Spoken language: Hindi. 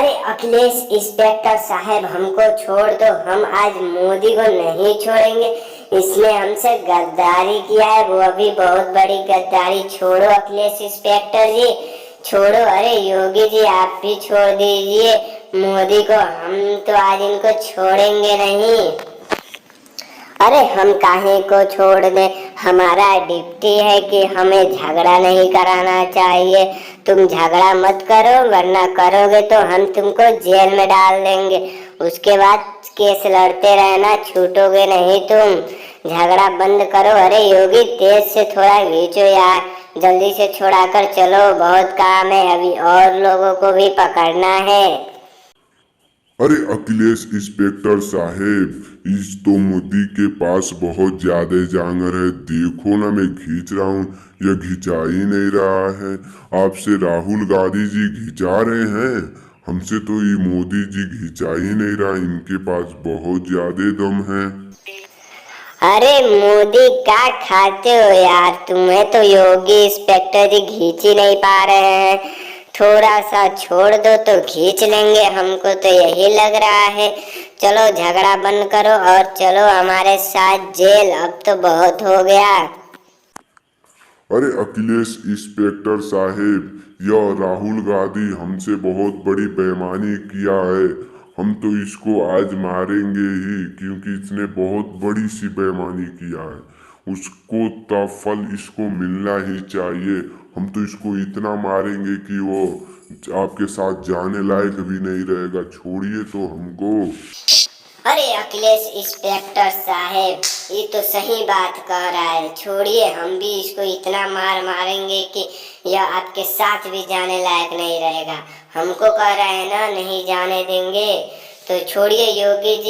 अरे अखिलेश इंस्पेक्टर साहब, हमको छोड़ दो। हम आज मोदी को नहीं छोड़ेंगे। इसने हमसे गद्दारी किया है, वो अभी बहुत बड़ी गद्दारी। छोड़ो अखिलेश इंस्पेक्टर जी, छोड़ो। अरे योगी जी आप भी छोड़ दीजिए मोदी को। हम तो आज इनको छोड़ेंगे नहीं। अरे हम काहे को छोड़ दें, हमारा ड्यूटी है कि हमें झगड़ा नहीं कराना चाहिए। तुम झगड़ा मत करो, वरना करोगे तो हम तुमको जेल में डाल देंगे। उसके बाद केस लड़ते रहना, छूटोगे नहीं तुम। झगड़ा बंद करो। अरे योगी तेज से थोड़ा खींचो यार, जल्दी से छुड़ा कर चलो, बहुत काम है, अभी और लोगों को भी पकड़ना है। अरे अखिलेश इंस्पेक्टर साहेब, इस तो मोदी के पास बहुत ज्यादा जांगर है। देखो ना, मैं खींच रहा हूँ, यह घिंचा ही नहीं रहा है। आपसे राहुल गांधी जी घिंचा रहे हैं, हमसे तो ये मोदी जी घिंचा ही नहीं रहा। इनके पास बहुत ज्यादा दम है। अरे मोदी क्या खाते हो यार, तुम्हें तो योगी इंस्पेक्टर जी खींच ही नहीं पा रहे हैं। थोड़ा सा छोड़ दो तो खींच लेंगे, हमको तो यही लग रहा है। चलो झगड़ा बंद करो और चलो हमारे साथ जेल, अब तो बहुत हो गया। अरे अखिलेश इंस्पेक्टर साहेब, यह राहुल गांधी हमसे बहुत बड़ी बेईमानी किया है। हम तो इसको आज मारेंगे ही, क्योंकि इसने बहुत बड़ी सी बेईमानी किया है। उसको का फल इसको मिलना ही चाहिए। हम तो इसको इतना मारेंगे कि वो आपके साथ जाने लायक भी नहीं रहेगा। छोड़िए तो हमको। अरे अखिलेश इंस्पेक्टर साहब, ये तो सही बात कह रहा है। छोड़िए, हम भी इसको इतना मार मारेंगे कि यह आपके साथ भी जाने लायक नहीं रहेगा। हमको कह रहे हैं ना, नहीं जाने देंगे, तो छोड़िए योगी जी।